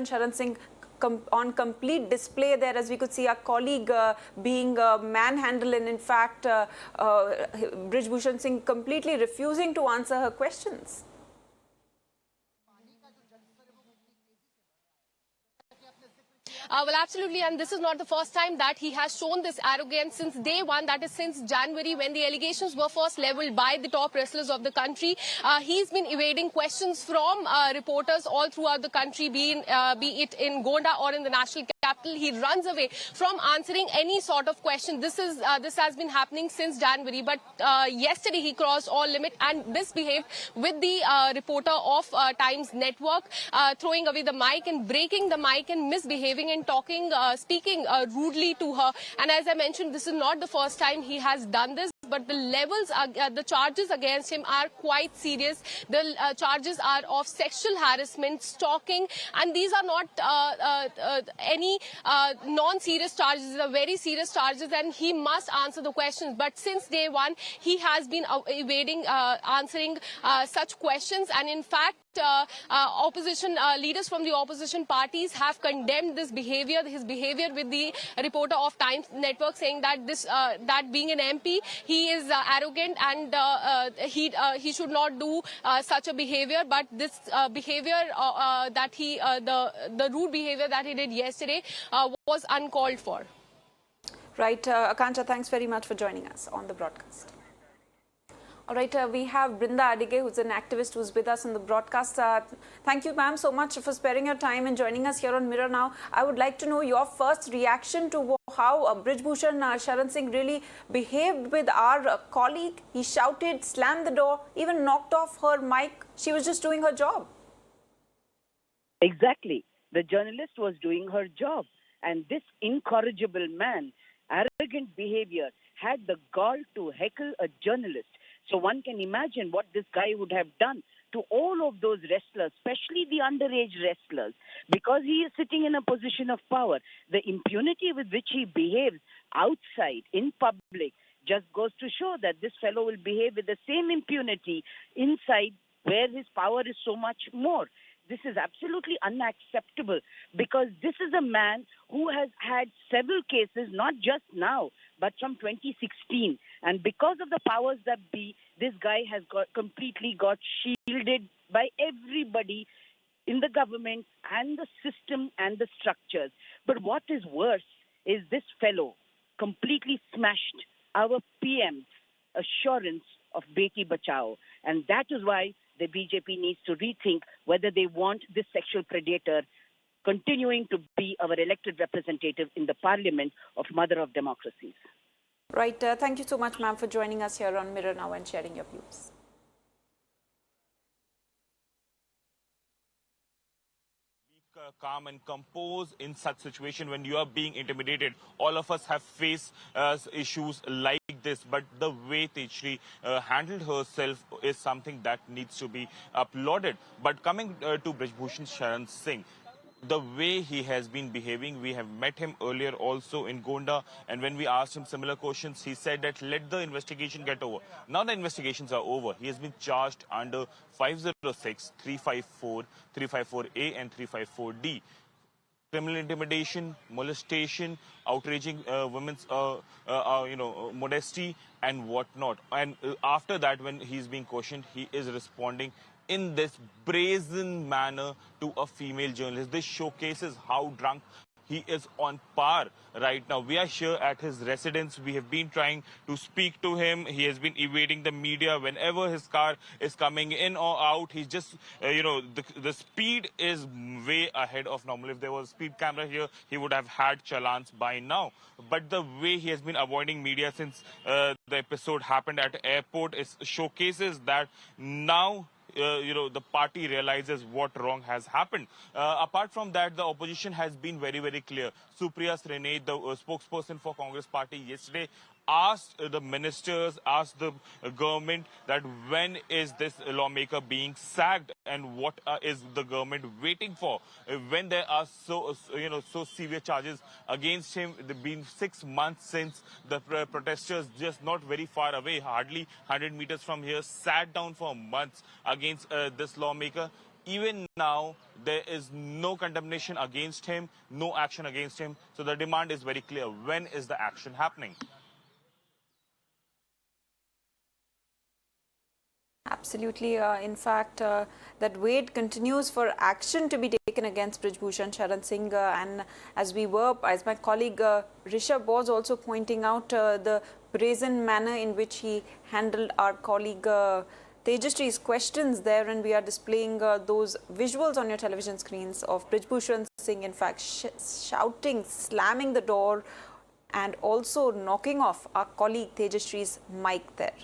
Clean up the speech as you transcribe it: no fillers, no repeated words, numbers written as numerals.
Sharan Singh on complete display there, as we could see our colleague being manhandled, and in fact Brij Bhushan Singh completely refusing to answer her questions. Well, absolutely, and this is not the first time that he has shown this arrogance since day one, that is since January, when the allegations were first leveled by the top wrestlers of the country. He's been evading questions from reporters all throughout the country, be it in Gonda or in the national capital. He runs away from answering any sort of question. This has been happening since January, but yesterday he crossed all limit and misbehaved with the reporter of Times Network, throwing away the mic and breaking the mic and misbehaving and speaking rudely to her. And as I mentioned, this is not the first time he has done this, but the charges against him are quite serious. The charges are of sexual harassment, stalking, and these are not any non-serious charges. These are very serious charges, and he must answer the questions. But since day one, he has been evading answering such questions, and in fact, opposition leaders from the opposition parties have condemned this behavior, his behavior with the reporter of Times Network, saying that that being an MP, he is arrogant and he should not do such a behavior. But this behavior the rude behavior that he did yesterday was uncalled for. Right, Akanksha, thanks very much for joining us on the broadcast. All right, we have Brinda Adige, who's an activist who's with us on the broadcast. Thank you, ma'am, so much for sparing your time and joining us here on Mirror Now. I would like to know your first reaction to how Brij Bhushan Sharan Singh really behaved with our colleague. He shouted, slammed the door, even knocked off her mic. She was just doing her job. Exactly. The journalist was doing her job. And this incorrigible man, arrogant behavior, had the gall to heckle a journalist. So one can imagine what this guy would have done to all of those wrestlers, especially the underage wrestlers, because he is sitting in a position of power. The impunity with which he behaves outside, in public, just goes to show that this fellow will behave with the same impunity inside, where his power is so much more. This is absolutely unacceptable, because this is a man who has had several cases, not just now, but from 2016. And because of the powers that be, this guy has completely got shielded by everybody in the government and the system and the structures. But what is worse is this fellow completely smashed our PM's assurance of Beti Bachao. And that is why the BJP needs to rethink whether they want this sexual predator continuing to be our elected representative in the parliament of Mother of Democracies. Right. Thank you so much, ma'am, for joining us here on Mirror Now and sharing your views. Calm and compose in such situation when you are being intimidated. All of us have faced issues like this, but the way Tejshree handled herself is something that needs to be applauded. But coming to Brij Bhushan Sharan Singh, the way he has been behaving, we have met him earlier also in Gonda, and when we asked him similar questions, he said that let the investigation get over. Now the investigations are over. He has been charged under 506, 354, 354A and 354D. Criminal intimidation, molestation, outraging women's modesty and whatnot. And after that, when he's being questioned, he is responding in this brazen manner to a female journalist. This showcases how drunk he is on par right now. We are here at his residence. We have been trying to speak to him. He has been evading the media. Whenever his car is coming in or out, he's just, the speed is way ahead of normal. If there was a speed camera here, he would have had challans by now. But the way he has been avoiding media since the episode happened at the airport showcases that now the party realizes what wrong has happened. Apart from that, the opposition has been very, very clear. Supriya Srene, the spokesperson for Congress party, yesterday asked the ministers, asked the government that when is this lawmaker being sacked and what is the government waiting for? When there are so severe charges against him, it's been 6 months since the protesters, just not very far away, hardly 100 meters from here, sat down for months against this lawmaker. Even now, there is no condemnation against him, no action against him. So the demand is very clear. When is the action happening? Absolutely. In fact, that wait continues for action to be taken against Brij Bhushan Singh. And as my colleague Rishabh was also pointing out, the brazen manner in which he handled our colleague Tejshree's questions there, and we are displaying those visuals on your television screens of Brij Bhushan Singh, in fact, shouting, slamming the door, and also knocking off our colleague Tejshree's mic there.